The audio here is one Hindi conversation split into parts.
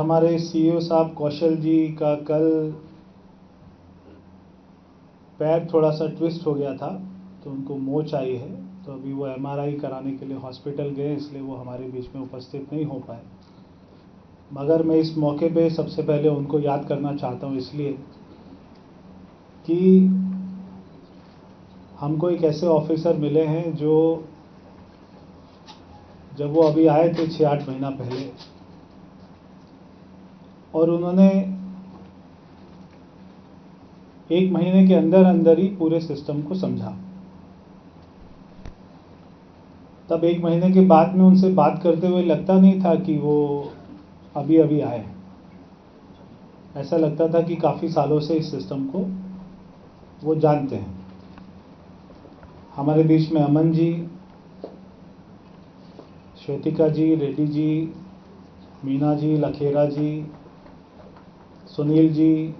हमारे सीईओ साहब कौशल जी का कल पैर थोड़ा सा ट्विस्ट हो गया था, तो उनको मोच आई है, तो अभी वो एमआरआई कराने के लिए हॉस्पिटल गए, इसलिए वो हमारे बीच में उपस्थित नहीं हो पाए। मगर मैं इस मौके पे सबसे पहले उनको याद करना चाहता हूँ, इसलिए कि हमको एक ऐसे ऑफिसर मिले हैं जो जब वो अभी आए थे 6-8 महीना पहले, और उन्होंने 1 महीने के अंदर अंदर ही पूरे सिस्टम को समझा। तब 1 महीने के बाद में उनसे बात करते हुए लगता नहीं था कि वो अभी अभी आए, ऐसा लगता था कि काफ़ी सालों से इस सिस्टम को वो जानते हैं। हमारे बीच में Aman ji, Shwetika ji, Reddy ji, Meena ji, Lakhera ji, Sunil ji,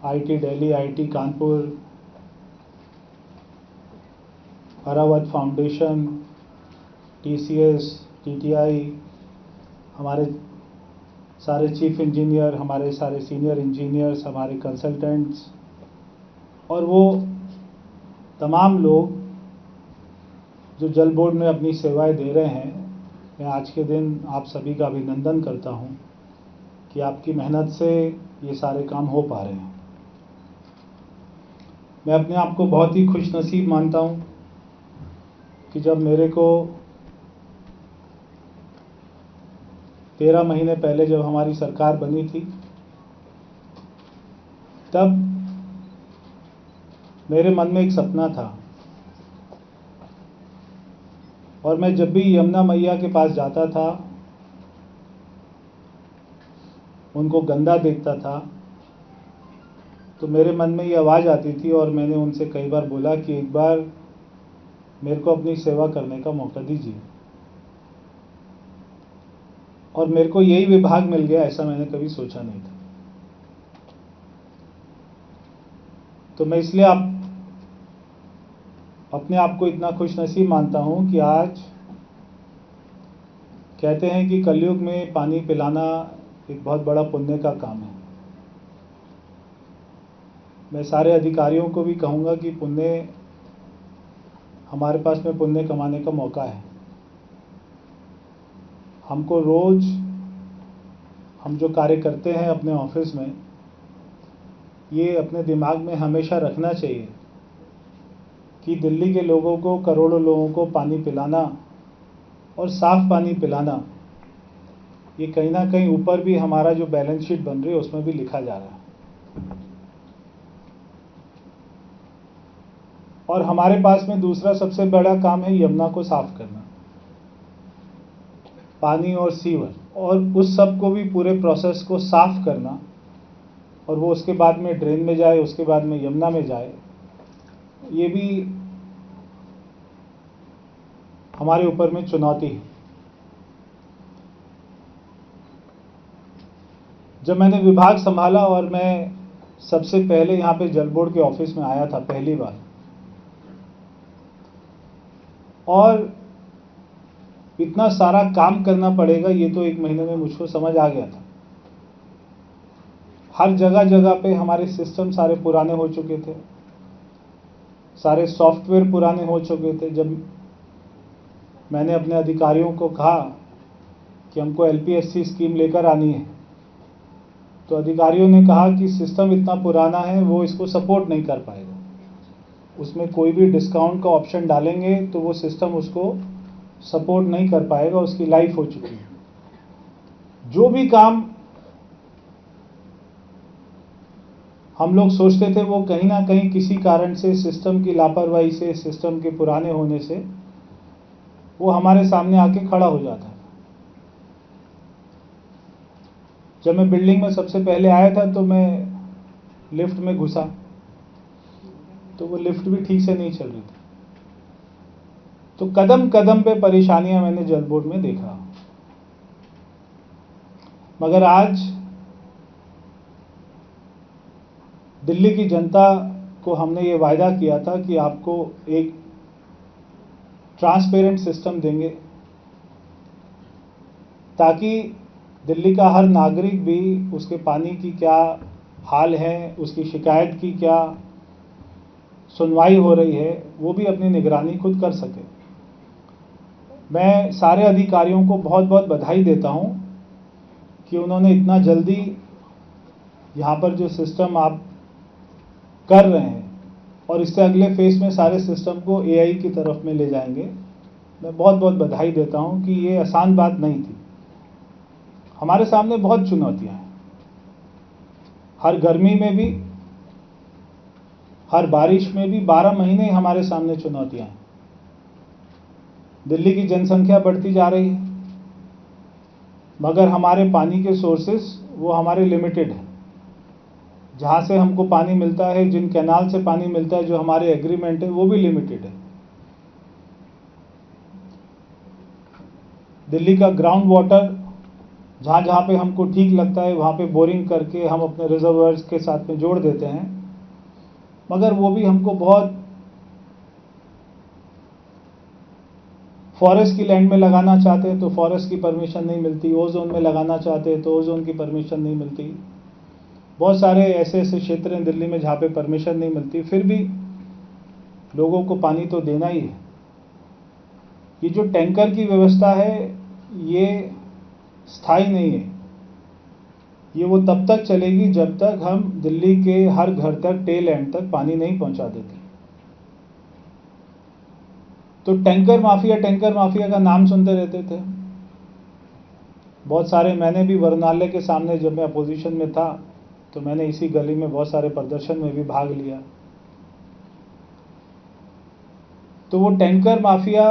IT Delhi, IT Kanpur, Aravat foundation, TCS, TTI, हमारे सारे चीफ इंजीनियर, हमारे सारे सीनियर इंजीनियर्स, हमारे कंसल्टेंट्स, और वो तमाम लोग जो जल बोर्ड में अपनी सेवाएं दे रहे हैं। मैं आज के दिन आप सभी का अभिनंदन करता हूं कि आपकी मेहनत से ये सारे काम हो पा रहे हैं। मैं अपने आप को बहुत ही खुशनसीब मानता हूं कि जब मेरे को 13 महीने पहले जब हमारी सरकार बनी थी, तब मेरे मन में एक सपना था, और मैं जब भी यमुना मैया के पास जाता था, उनको गंदा देखता था, तो मेरे मन में ये आवाज़ आती थी, और मैंने उनसे कई बार बोला कि एक बार मेरे को अपनी सेवा करने का मौका दीजिए। और मेरे को यही विभाग मिल गया, ऐसा मैंने कभी सोचा नहीं था। तो मैं इसलिए अपने आप को इतना खुशनसीब मानता हूं कि आज कहते हैं कि कलयुग में पानी पिलाना एक बहुत बड़ा पुण्य का काम है। मैं सारे अधिकारियों को भी कहूँगा कि पुण्य, हमारे पास में पुण्य कमाने का मौका है। हमको रोज हम जो कार्य करते हैं अपने ऑफिस में, ये अपने दिमाग में हमेशा रखना चाहिए कि दिल्ली के लोगों को, करोड़ों लोगों को पानी पिलाना और साफ पानी पिलाना, ये कहीं ना कहीं ऊपर भी हमारा जो बैलेंस शीट बन रही है उसमें भी लिखा जा रहा है। और हमारे पास में दूसरा सबसे बड़ा काम है यमुना को साफ करना, पानी और सीवर, और उस सब को भी पूरे प्रोसेस को साफ करना, और वो उसके बाद में ड्रेन में जाए, उसके बाद में यमुना में जाए। ये भी हमारे ऊपर में चुनौती है। जब मैंने विभाग संभाला और मैं सबसे पहले यहाँ पे जल बोर्ड के ऑफिस में आया था पहली बार, और इतना सारा काम करना पड़ेगा ये तो 1 महीने में मुझको समझ आ गया था। हर जगह जगह पे हमारे सिस्टम सारे पुराने हो चुके थे, सारे सॉफ्टवेयर पुराने हो चुके थे। जब मैंने अपने अधिकारियों को कहा कि हमको एलपीएससी स्कीम लेकर आनी है, तो अधिकारियों ने कहा कि सिस्टम इतना पुराना है, वो इसको सपोर्ट नहीं कर पाएगा। उसमें कोई भी डिस्काउंट का ऑप्शन डालेंगे तो वो सिस्टम उसको सपोर्ट नहीं कर पाएगा, उसकी लाइफ हो चुकी है। जो भी काम हम लोग सोचते थे वो कहीं ना कहीं किसी कारण से, सिस्टम की लापरवाही से, सिस्टम के पुराने होने से, वो हमारे सामने आके खड़ा हो जाता है। जब मैं बिल्डिंग में सबसे पहले आया था तो मैं लिफ्ट में घुसा, तो वो लिफ्ट भी ठीक से नहीं चल रही थी। तो कदम कदम पे परेशानियां मैंने जल बोर्ड में देखा। मगर आज दिल्ली की जनता को हमने ये वायदा किया था कि आपको एक ट्रांसपेरेंट सिस्टम देंगे, ताकि दिल्ली का हर नागरिक भी उसके पानी की क्या हाल है, उसकी शिकायत की क्या सुनवाई हो रही है, वो भी अपनी निगरानी खुद कर सके। मैं सारे अधिकारियों को बहुत बहुत बधाई देता हूँ कि उन्होंने इतना जल्दी यहाँ पर जो सिस्टम आप कर रहे हैं और इससे अगले फेज में सारे सिस्टम को एआई की तरफ में ले जाएंगे। मैं बहुत बहुत बधाई देता हूँ कि ये आसान बात नहीं थी। हमारे सामने बहुत चुनौतियाँ हैं, हर गर्मी में भी, हर बारिश में भी, 12 महीने हमारे सामने चुनौतियाँ हैं। दिल्ली की जनसंख्या बढ़ती जा रही है, मगर हमारे पानी के सोर्सेस वो हमारे लिमिटेड हैं। जहाँ से हमको पानी मिलता है, जिन कैनाल से पानी मिलता है, जो हमारे एग्रीमेंट है, वो भी लिमिटेड है। दिल्ली का ग्राउंड वाटर जहाँ जहाँ पे हमको ठीक लगता है वहाँ पे बोरिंग करके हम अपने रिजर्वायर्स के साथ में जोड़ देते हैं, मगर वो भी हमको बहुत फॉरेस्ट की लैंड में लगाना चाहते हैं तो फॉरेस्ट की परमिशन नहीं मिलती, ओजोन में लगाना चाहते हैं तो ओजोन की परमिशन नहीं मिलती। बहुत सारे ऐसे ऐसे क्षेत्र हैं दिल्ली में जहाँ पे परमिशन नहीं मिलती, फिर भी लोगों को पानी तो देना ही है। ये जो टैंकर की व्यवस्था है ये स्थायी नहीं है, ये वो तब तक चलेगी जब तक हम दिल्ली के हर घर तक, टेल एंड तक पानी नहीं पहुंचा देते। तो टैंकर माफिया का नाम सुनते रहते थे बहुत सारे। मैंने भी वरुणालय के सामने जब मैं अपोजिशन में था तो मैंने इसी गली में बहुत सारे प्रदर्शन में भी भाग लिया। तो वो टैंकर माफिया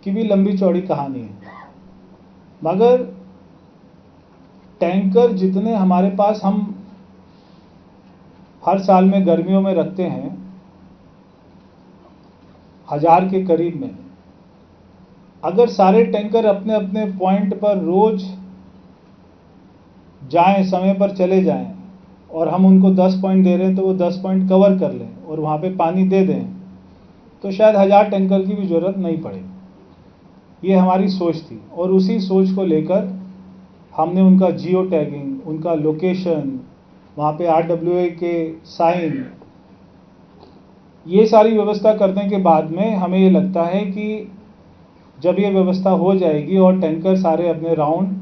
की भी लंबी चौड़ी कहानी है, मगर टैंकर जितने हमारे पास हम हर साल में गर्मियों में रखते हैं, 1000 के करीब में, अगर सारे टैंकर अपने अपने पॉइंट पर रोज जाएं, समय पर चले जाएं और हम उनको 10 पॉइंट दे रहे हैं तो वो 10 पॉइंट कवर कर लें और वहाँ पे पानी दे दें, तो शायद 1000 टैंकर की भी ज़रूरत नहीं पड़े। ये हमारी सोच थी और उसी सोच को लेकर हमने उनका जियो टैगिंग, उनका लोकेशन, वहाँ पे RWA के साइन, ये सारी व्यवस्था करने के बाद में हमें ये लगता है कि जब ये व्यवस्था हो जाएगी और टैंकर सारे अपने राउंड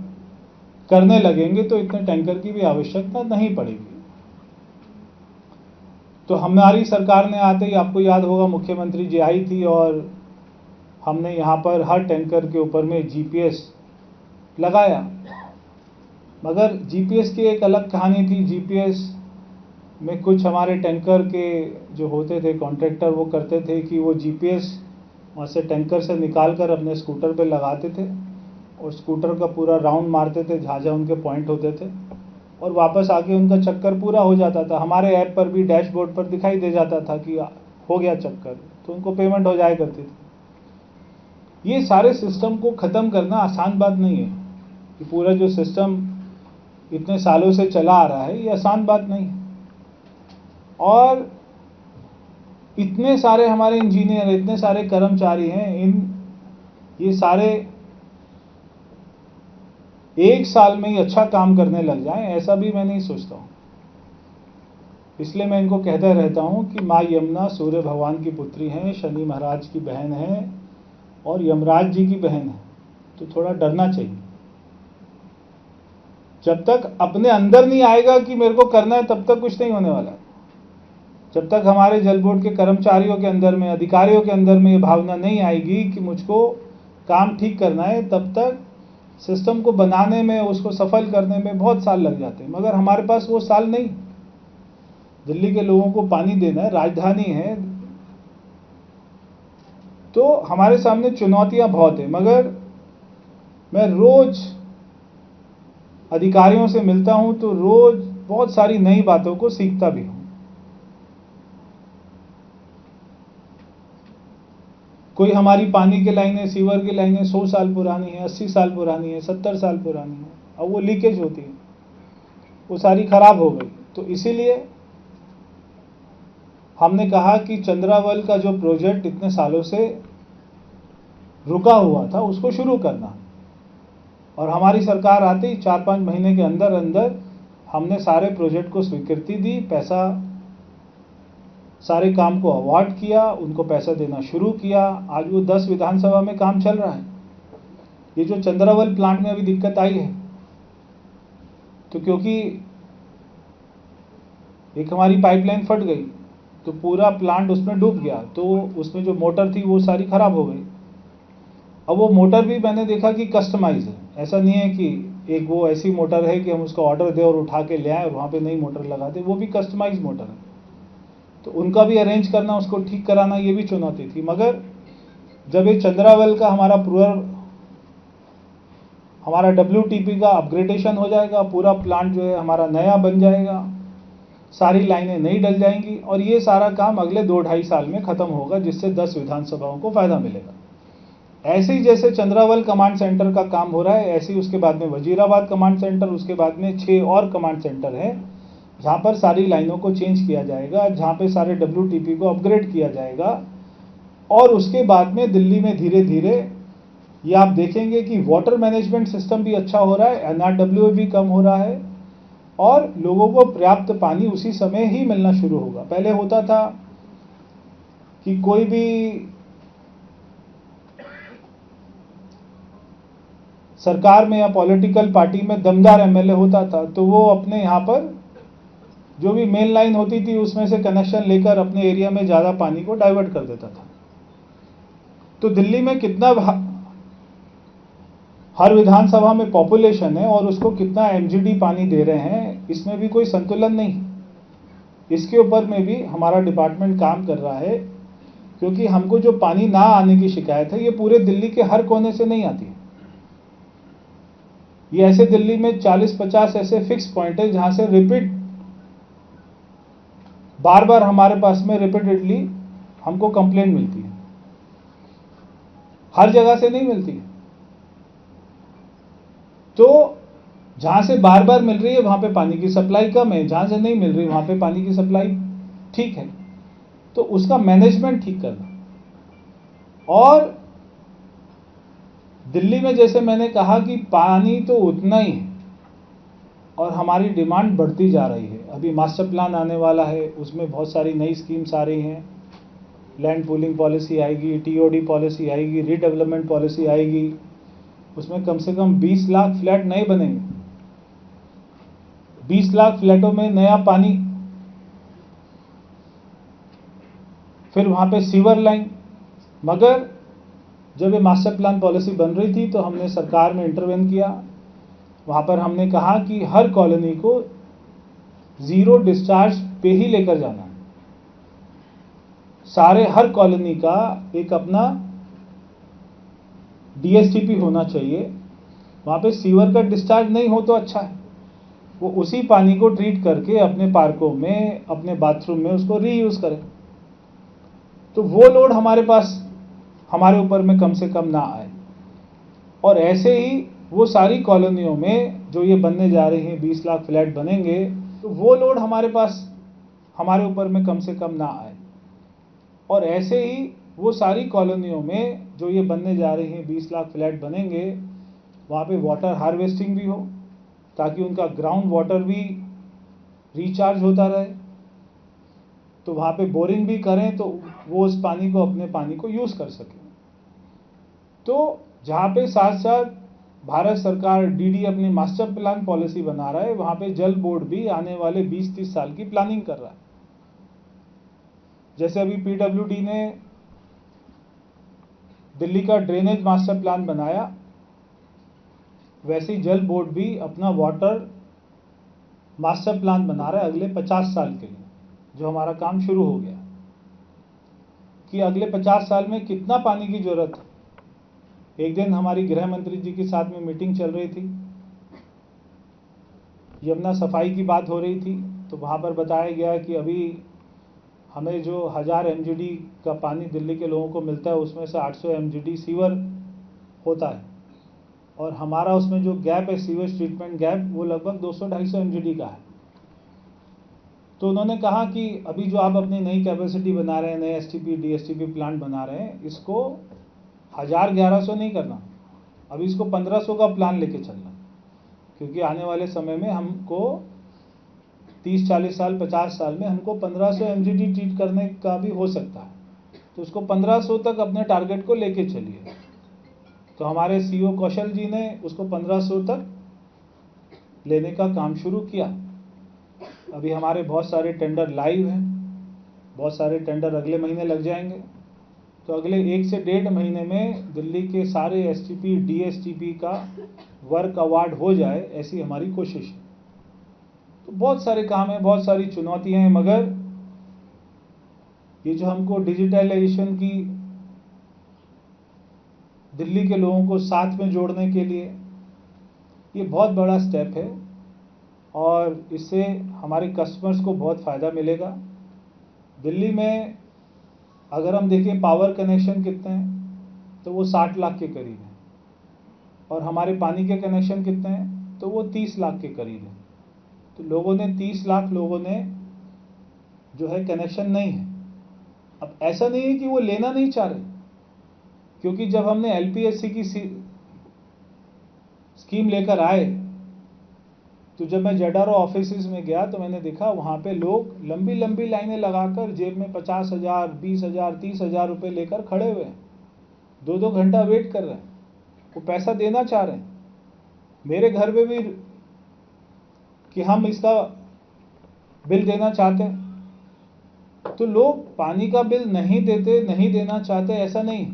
करने लगेंगे तो इतने टैंकर की भी आवश्यकता नहीं पड़ेगी। तो हमारी सरकार ने आते ही, आपको याद होगा, मुख्यमंत्री जी आई थी और हमने यहाँ पर हर टैंकर के ऊपर में GPS लगाया। मगर GPS की एक अलग कहानी थी। GPS में कुछ हमारे टैंकर के जो होते थे कॉन्ट्रैक्टर, वो करते थे कि वो GPS वहाँ से टैंकर से निकाल कर अपने स्कूटर पे लगाते थे और स्कूटर का पूरा राउंड मारते थे जहाँ जहाँ उनके पॉइंट होते थे और वापस आके उनका चक्कर पूरा हो जाता था। हमारे ऐप पर भी डैशबोर्ड पर दिखाई दे जाता था कि हो गया चक्कर, तो उनको पेमेंट हो जाया करती थी। ये सारे सिस्टम को ख़त्म करना आसान बात नहीं है। कि पूरा जो सिस्टम इतने सालों से चला आ रहा है, ये आसान बात नहीं है। और इतने सारे हमारे इंजीनियर, इतने सारे कर्मचारी हैं, ये सारे एक साल में ही अच्छा काम करने लग जाएं, ऐसा भी मैं नहीं सोचता हूँ। इसलिए मैं इनको कहता रहता हूँ कि माँ यमुना सूर्य भगवान की पुत्री हैं, शनि महाराज की बहन है और यमराज जी की बहन है, तो थोड़ा डरना चाहिए। जब तक अपने अंदर नहीं आएगा कि मेरे को करना है, तब तक कुछ नहीं होने वाला। जब तक हमारे जल बोर्ड के कर्मचारियों के अंदर में, अधिकारियों के अंदर में ये भावना नहीं आएगी कि मुझको काम ठीक करना है, तब तक सिस्टम को बनाने में, उसको सफल करने में बहुत साल लग जाते हैं। मगर हमारे पास वो साल नहीं। दिल्ली के लोगों को पानी देना है, राजधानी है, तो हमारे सामने चुनौतियां बहुत है। मगर मैं रोज अधिकारियों से मिलता हूं तो रोज बहुत सारी नई बातों को सीखता भी हूं। कोई हमारी पानी की लाइनें, सीवर की लाइनें 100 साल पुरानी है, 80 साल पुरानी है, 70 साल पुरानी है, अब वो लीकेज होती है, वो सारी खराब हो गई। तो इसीलिए हमने कहा कि चंद्रावल का जो प्रोजेक्ट इतने सालों से रुका हुआ था, उसको शुरू करना। और हमारी सरकार आते ही 4-5 महीने के अंदर अंदर हमने सारे प्रोजेक्ट को स्वीकृति दी, पैसा, सारे काम को अवार्ड किया, उनको पैसा देना शुरू किया। आज वो 10 विधानसभा में काम चल रहा है। ये जो चंद्रावल प्लांट में अभी दिक्कत आई है, तो क्योंकि एक हमारी पाइपलाइन फट गई तो पूरा प्लांट उसमें डूब गया, तो उसमें जो मोटर थी वो सारी खराब हो गई। अब वो मोटर भी मैंने देखा कि कस्टमाइज है, ऐसा नहीं है कि एक वो ऐसी मोटर है कि हम उसका ऑर्डर दें और उठा के ले आए और वहाँ पे नई मोटर लगा दें, वो भी कस्टमाइज मोटर है। तो उनका भी अरेंज करना, उसको ठीक कराना, ये भी चुनौती थी। मगर जब ये चंद्रावल का हमारा WTP का अपग्रेडेशन हो जाएगा, पूरा प्लांट जो है हमारा नया बन जाएगा, सारी लाइनें नई डल जाएंगी और ये सारा काम अगले 2-2.5 साल में खत्म होगा, जिससे 10 विधानसभाओं को फायदा मिलेगा। ऐसे ही जैसे चंद्रावल कमांड सेंटर का काम हो रहा है, ऐसे ही उसके बाद में वजीराबाद कमांड सेंटर, उसके बाद में 6 और कमांड सेंटर है जहाँ पर सारी लाइनों को चेंज किया जाएगा, जहाँ पे सारे WTP को अपग्रेड किया जाएगा। और उसके बाद में दिल्ली में धीरे धीरे ये आप देखेंगे कि वाटर मैनेजमेंट सिस्टम भी अच्छा हो रहा है, NRWA भी कम हो रहा है और लोगों को पर्याप्त पानी उसी समय ही मिलना शुरू होगा। पहले होता था कि कोई भी सरकार में या पॉलिटिकल पार्टी में दमदार MLA होता था तो वो अपने यहाँ पर जो भी मेन लाइन होती थी उसमें से कनेक्शन लेकर अपने एरिया में ज़्यादा पानी को डाइवर्ट कर देता था। तो दिल्ली में कितना हर विधानसभा में पॉपुलेशन है और उसको कितना MGD पानी दे रहे हैं, इसमें भी कोई संतुलन नहीं। इसके ऊपर में भी हमारा डिपार्टमेंट काम कर रहा है, क्योंकि हमको जो पानी ना आने की शिकायत है ये पूरे दिल्ली के हर कोने से नहीं आती है। ये ऐसे दिल्ली में 40-50 ऐसे फिक्स पॉइंट है जहां से बार बार हमारे पास में रिपीटेडली हमको कंप्लेंट मिलती है, हर जगह से नहीं मिलती है। तो जहां से बार बार मिल रही है वहां पे पानी की सप्लाई कम है, जहां से नहीं मिल रही वहां पे पानी की सप्लाई ठीक है। तो उसका मैनेजमेंट ठीक करना। और दिल्ली में जैसे मैंने कहा कि पानी तो उतना ही है और हमारी डिमांड बढ़ती जा रही है। अभी मास्टर प्लान आने वाला है, उसमें बहुत सारी नई स्कीम्स आ रही हैं। लैंड पूलिंग पॉलिसी आएगी, TOD पॉलिसी आएगी, रीडेवलपमेंट पॉलिसी आएगी। उसमें कम से कम 20 लाख फ्लैट नए बनेंगे। 20 लाख फ्लैटों में नया पानी, फिर वहां पे सीवर लाइन। मगर जब ये मास्टर प्लान पॉलिसी बन रही थी तो हमने सरकार में इंटरवेन किया। वहां पर हमने कहा कि हर कॉलोनी को जीरो डिस्चार्ज पे ही लेकर जाना है। हर कॉलोनी का एक अपना DSTP होना चाहिए। वहां पे सीवर का डिस्चार्ज नहीं हो तो अच्छा है, वो उसी पानी को ट्रीट करके अपने पार्कों में, अपने बाथरूम में उसको रीयूज करें। तो वो लोड हमारे ऊपर में कम से कम ना आए। और ऐसे ही वो सारी कॉलोनियों में जो ये बनने जा रही हैं, 20 लाख फ्लैट बनेंगे, तो वो लोड हमारे ऊपर में कम से कम ना आए। और ऐसे ही वो सारी कॉलोनियों में जो ये बनने जा रही हैं, 20 लाख फ्लैट बनेंगे, वहाँ पे वाटर हार्वेस्टिंग भी हो ताकि उनका ग्राउंड वाटर भी रिचार्ज होता रहे। तो वहाँ पे बोरिंग भी करें तो वो उस पानी को, अपने पानी को यूज़ कर सकें। तो जहाँ पे साथ साथ भारत सरकार DD अपनी मास्टर प्लान पॉलिसी बना रहा है, वहाँ पे जल बोर्ड भी आने वाले 20-30 साल की प्लानिंग कर रहा है। जैसे अभी PWD ने दिल्ली का ड्रेनेज मास्टर प्लान बनाया, वैसे ही जल बोर्ड भी अपना वाटर मास्टर प्लान बना रहा है अगले 50 साल के लिए, जो हमारा काम शुरू हो गया कि अगले 50 साल में कितना पानी की जरूरत है। एक दिन हमारी गृह मंत्री जी के साथ में मीटिंग चल रही थी, यमुना सफाई की बात हो रही थी, तो वहाँ पर बताया गया कि अभी हमें जो 1000 MGD का पानी दिल्ली के लोगों को मिलता है उसमें से 800 MGD सीवर होता है और हमारा उसमें जो गैप है, सीवेज ट्रीटमेंट गैप, वो लगभग 200-250 MGD का है। तो उन्होंने कहा कि अभी जो आप अपनी नई कैपेसिटी बना रहे हैं, नए STP DSTP प्लांट बना रहे हैं, इसको 1000-1100 नहीं करना, अभी इसको 1500 का प्लान लेके चलना, क्योंकि आने वाले समय में हमको 30-40 साल 50 साल में हमको 1500 MGD ट्रीट करने का भी हो सकता है। तो उसको 1500 तक अपने टारगेट को लेके चलिए। तो हमारे CEO कौशल जी ने उसको 1500 तक लेने का काम शुरू किया। अभी हमारे बहुत सारे टेंडर लाइव हैं, बहुत सारे टेंडर अगले महीने लग जाएंगे। तो अगले 1 से 1.5 महीने में दिल्ली के सारे STP DSTP का वर्क अवार्ड हो जाए, ऐसी हमारी कोशिश है। तो बहुत सारे काम हैं, बहुत सारी चुनौतियां हैं, मगर ये जो हमको डिजिटलाइजेशन की दिल्ली के लोगों को साथ में जोड़ने के लिए ये बहुत बड़ा स्टेप है और इससे हमारे कस्टमर्स को बहुत फ़ायदा मिलेगा। दिल्ली में अगर हम देखें पावर कनेक्शन कितने हैं तो वो 60 लाख के करीब हैं, और हमारे पानी के कनेक्शन कितने हैं तो वो 30 लाख के करीब हैं। तो लोगों ने 30 लाख लोगों ने जो है कनेक्शन नहीं है। अब ऐसा नहीं है कि वो लेना नहीं चाह रहे, क्योंकि जब हमने LPSC की स्कीम लेकर आए तो जब मैं ZRO ऑफिस में गया तो मैंने देखा वहाँ पे लोग लंबी लंबी लाइनें लगाकर जेब में 50,000, 20,000, 30,000 रुपये लेकर खड़े हुए हैं, 2-2 घंटा वेट कर रहे हैं, वो पैसा देना चाह रहे हैं। मेरे घर में भी कि हम इसका बिल देना चाहते हैं, तो लोग पानी का बिल नहीं देते, नहीं देना चाहते, ऐसा नहीं।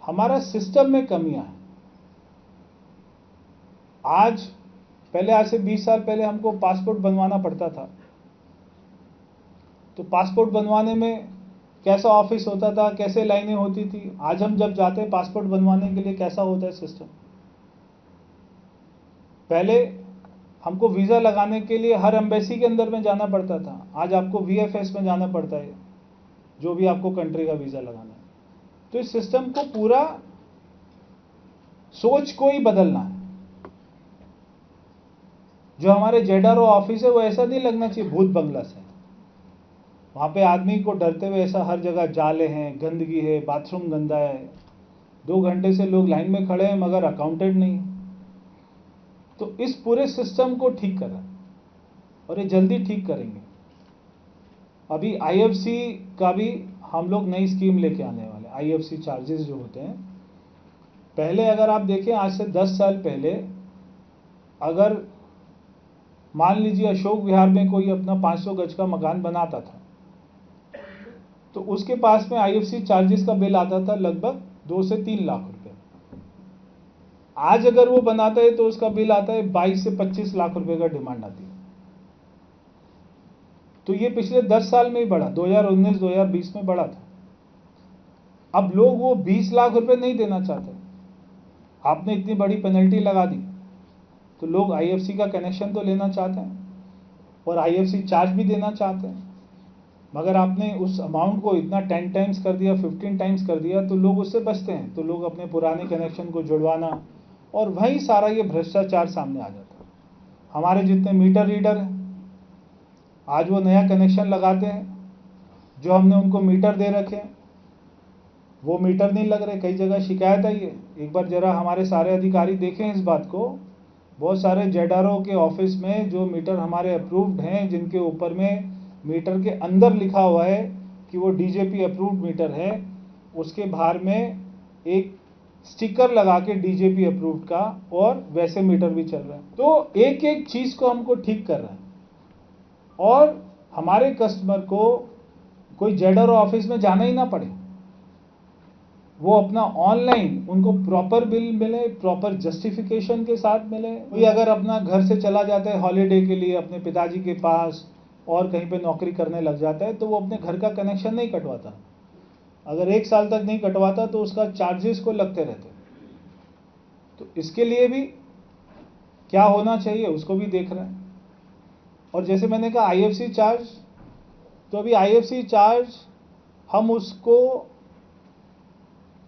हमारा सिस्टम में कमियां हैं। आज से 20 साल पहले हमको पासपोर्ट बनवाना पड़ता था, तो पासपोर्ट बनवाने में कैसा ऑफिस होता था, कैसे लाइनें होती थी। आज हम जब जाते हैं पासपोर्ट बनवाने के लिए, कैसा होता है सिस्टम। पहले हमको वीज़ा लगाने के लिए हर एम्बेसी के अंदर में जाना पड़ता था, आज आपको VFS में जाना पड़ता है, जो भी आपको कंट्री का वीज़ा लगाना है। तो इस सिस्टम को पूरा सोच को ही बदलना है। जो हमारे ZRO ऑफिस है वो ऐसा नहीं लगना चाहिए भूत बंगला से। वहाँ पे आदमी को डरते हुए ऐसा हर जगह जाले हैं, गंदगी है, बाथरूम गंदा है, 2 घंटे से लोग लाइन में खड़े हैं मगर अकाउंटेंट नहीं। तो इस पूरे सिस्टम को ठीक करना, और ये जल्दी ठीक करेंगे। अभी IFC का भी हम लोग नई स्कीम लेके आने वाले। IFC चार्जेस जो होते हैं, पहले अगर आप देखें आज से 10 साल पहले अगर मान लीजिए अशोक विहार में कोई अपना 500 गज का मकान बनाता था तो उसके पास में IFC चार्जेस का बिल आता था लगभग 2 से 3 लाख रुपए। आज अगर वो बनाता है तो उसका बिल आता है 22 से 25 लाख रुपए का डिमांड आती है। तो ये पिछले 10 साल में ही बढ़ा, 2019-2020 में बढ़ा था। अब लोग वो 20 लाख रुपए नहीं देना चाहते। आपने इतनी बड़ी पेनल्टी लगा दी तो लोग IFC का कनेक्शन तो लेना चाहते हैं और IFC चार्ज भी देना चाहते हैं, मगर आपने उस अमाउंट को इतना 10 टाइम्स कर दिया, 15 टाइम्स कर दिया, तो लोग उससे बचते हैं। तो लोग अपने पुराने कनेक्शन को जुड़वाना, और वहीं सारा ये भ्रष्टाचार सामने आ जाता है। हमारे जितने मीटर रीडर हैं आज वो नया कनेक्शन लगाते हैं, जो हमने उनको मीटर दे रखे हैं वो मीटर नहीं लग रहे, कई जगह शिकायत आई है। एक बार जरा हमारे सारे अधिकारी देखें इस बात को। बहुत सारे ZRO के ऑफिस में जो मीटर हमारे अप्रूव्ड हैं, जिनके ऊपर में मीटर के अंदर लिखा हुआ है कि वो DJP अप्रूव्ड मीटर है, उसके बाहर में एक स्टिकर लगा के DJP अप्रूव्ड का, और वैसे मीटर भी चल रहे हैं। तो एक एक चीज को हमको ठीक कर रहे हैं, और हमारे कस्टमर को कोई ZRO ऑफिस में जाना ही ना पड़े। वो अपना ऑनलाइन उनको प्रॉपर बिल मिले, प्रॉपर जस्टिफिकेशन के साथ मिले। कोई अगर अपना घर से चला जाता है हॉलीडे के लिए अपने पिताजी के पास और कहीं पे नौकरी करने लग जाता है, तो वो अपने घर का कनेक्शन नहीं कटवाता। अगर 1 साल तक नहीं कटवाता तो उसका चार्जेस को लगते रहते। तो इसके लिए भी क्या होना चाहिए उसको भी देख रहे हैं। और जैसे मैंने कहा IFC चार्ज, तो अभी IFC चार्ज हम उसको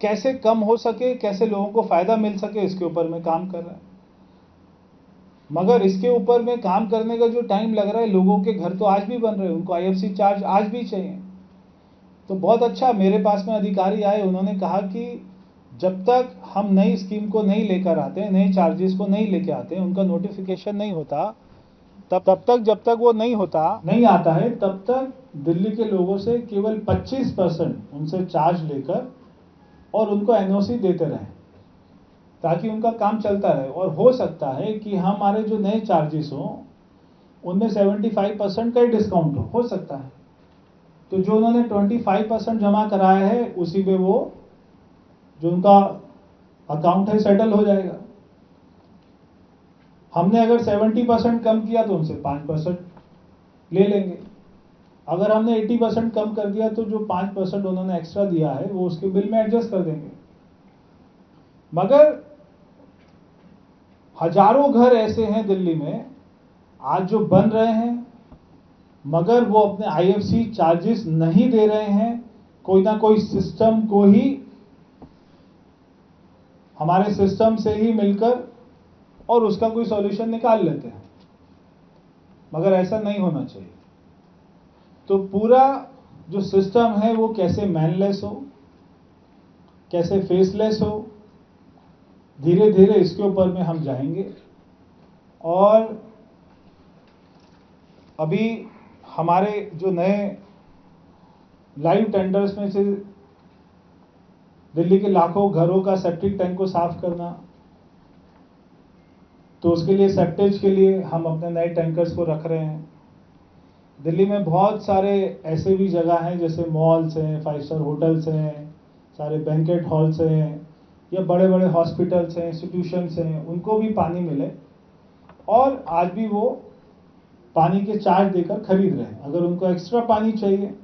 कैसे कम हो सके, कैसे लोगों को फायदा मिल सके, इसके ऊपर में काम कर रहे हैं। मगर इसके ऊपर में काम करने का जो टाइम लग रहा है, लोगों के घर तो आज भी बन रहे हैं, उनको IFC चार्ज आज भी चाहिए। तो बहुत अच्छा, मेरे पास में अधिकारी आए, उन्होंने कहा कि जब तक हम नई स्कीम को नहीं लेकर आते, नए चार्जेस को नहीं लेके आते, उनका नोटिफिकेशन नहीं होता, तब तक जब तक वो नहीं आता है, तब तक दिल्ली के लोगों से केवल 25% उनसे चार्ज लेकर और उनको एनओसी देते रहें, ताकि उनका काम चलता रहे। और हो सकता है कि हमारे जो नए चार्जेस हों उनमें 75% का ही डिस्काउंट हो सकता है। तो जो उन्होंने 25% जमा कराया है उसी पे वो जो उनका अकाउंट है सेटल हो जाएगा। हमने अगर 70% कम किया तो उनसे 5% ले लेंगे। अगर हमने 80% कम कर दिया तो जो 5% उन्होंने एक्स्ट्रा दिया है वो उसके बिल में एडजस्ट कर देंगे। मगर हजारों घर ऐसे हैं दिल्ली में आज जो बन रहे हैं, मगर वो अपने आईएफसी चार्जेस नहीं दे रहे हैं। कोई ना कोई सिस्टम को ही, हमारे सिस्टम से ही मिलकर और उसका कोई सॉल्यूशन निकाल लेते हैं, मगर ऐसा नहीं होना चाहिए। तो पूरा जो सिस्टम है वो कैसे मैनलेस हो, कैसे फेसलेस हो, धीरे धीरे इसके ऊपर में हम जाएंगे। और अभी हमारे जो नए लाइव टेंडर्स में से दिल्ली के लाखों घरों का सेप्टिक टैंक को साफ करना, तो उसके लिए सेप्टेज के लिए हम अपने नए टैंकर्स को रख रहे हैं। दिल्ली में बहुत सारे ऐसे भी जगह हैं जैसे मॉल्स हैं, 5 स्टार होटल्स हैं, सारे बैंकेट हॉल्स हैं, या बड़े बड़े हॉस्पिटल्स हैं, इंस्टीट्यूशंस हैं, उनको भी पानी मिले। और आज भी वो पानी के चार्ज देकर खरीद रहे हैं। अगर उनको एक्स्ट्रा पानी चाहिए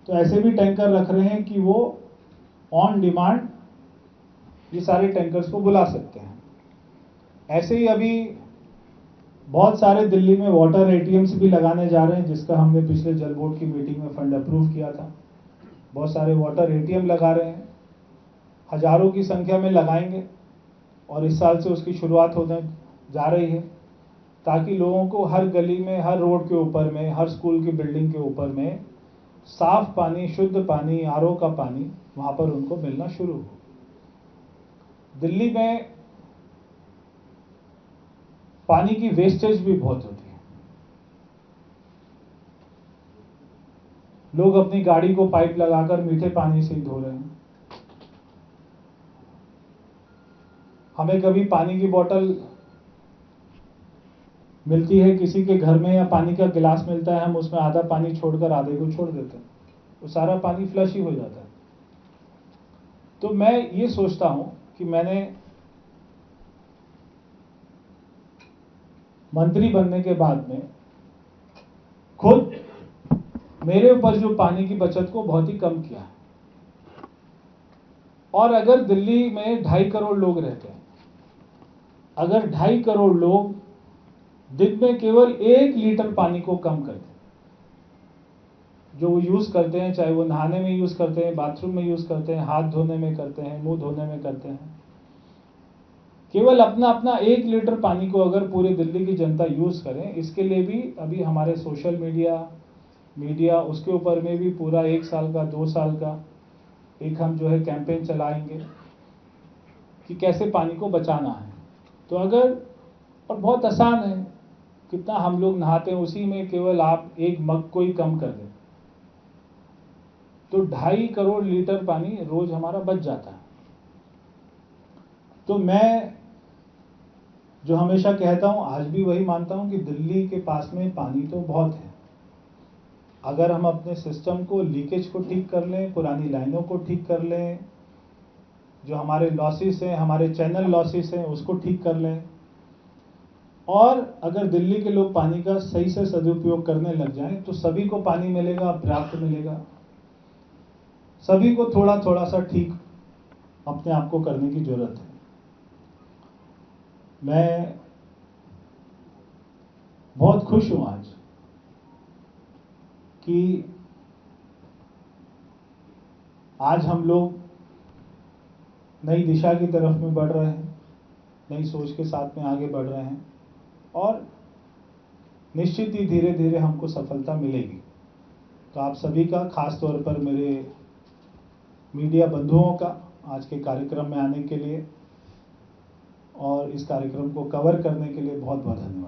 तो ऐसे भी टैंकर रख रहे हैं कि वो ऑन डिमांड ये सारे टैंकर्स को बुला सकते हैं। ऐसे ही अभी बहुत सारे दिल्ली में वाटर एटीएम्स भी लगाने जा रहे हैं, जिसका हमने पिछले जल बोर्ड की मीटिंग में फंड अप्रूव किया था। बहुत सारे वाटर एटीएम लगा रहे हैं, हजारों की संख्या में लगाएंगे और इस साल से उसकी शुरुआत होने जा रही है, ताकि लोगों को हर गली में, हर रोड के ऊपर में, हर स्कूल की बिल्डिंग के ऊपर में साफ पानी, शुद्ध पानी, आरओ का पानी वहां पर उनको मिलना शुरू हो। दिल्ली में पानी की वेस्टेज भी बहुत होती है। लोग अपनी गाड़ी को पाइप लगाकर मीठे पानी से धो रहे हैं। हमें कभी पानी की बोतल मिलती है किसी के घर में, या पानी का गिलास मिलता है, हम उसमें आधा पानी छोड़कर आधे को छोड़ देते हैं, तो सारा पानी फ्लश ही हो जाता है। तो मैं ये सोचता हूं कि मैंने मंत्री बनने के बाद में खुद मेरे ऊपर जो पानी की बचत को बहुत ही कम किया। और अगर दिल्ली में 2.5 करोड़ लोग रहते हैं, अगर 2.5 करोड़ लोग दिन में केवल 1 लीटर पानी को कम कर दें, जो वो यूज करते हैं, चाहे वो नहाने में यूज करते हैं, बाथरूम में यूज करते हैं, हाथ धोने में करते हैं, मुंह धोने में करते हैं, केवल अपना अपना 1 लीटर पानी को अगर पूरी दिल्ली की जनता यूज करें, इसके लिए भी अभी हमारे सोशल मीडिया उसके ऊपर में भी पूरा 1 साल का, 2 साल का एक हम जो है कैंपेन चलाएंगे कि कैसे पानी को बचाना है। तो अगर, और बहुत आसान है, कितना हम लोग नहाते हैं, उसी में केवल आप 1 मग को ही कम कर दें तो 2.5 करोड़ लीटर पानी रोज हमारा बच जाता है। तो मैं जो हमेशा कहता हूं, आज भी वही मानता हूं कि दिल्ली के पास में पानी तो बहुत है। अगर हम अपने सिस्टम को, लीकेज को ठीक कर लें, पुरानी लाइनों को ठीक कर लें, जो हमारे लॉसेस हैं, हमारे चैनल लॉसेस हैं, उसको ठीक कर लें, और अगर दिल्ली के लोग पानी का सही से सदुपयोग करने लग जाएं, तो सभी को पानी मिलेगा, पर्याप्त मिलेगा। सभी को थोड़ा थोड़ा सा ठीक अपने आप को करने की जरूरत है। मैं बहुत खुश हूं आज कि आज हम लोग नई दिशा की तरफ में बढ़ रहे हैं, नई सोच के साथ में आगे बढ़ रहे हैं, और निश्चित ही धीरे धीरे हमको सफलता मिलेगी। तो आप सभी का, खास तौर पर मेरे मीडिया बंधुओं का, आज के कार्यक्रम में आने के लिए और इस कार्यक्रम को कवर करने के लिए बहुत बहुत धन्यवाद।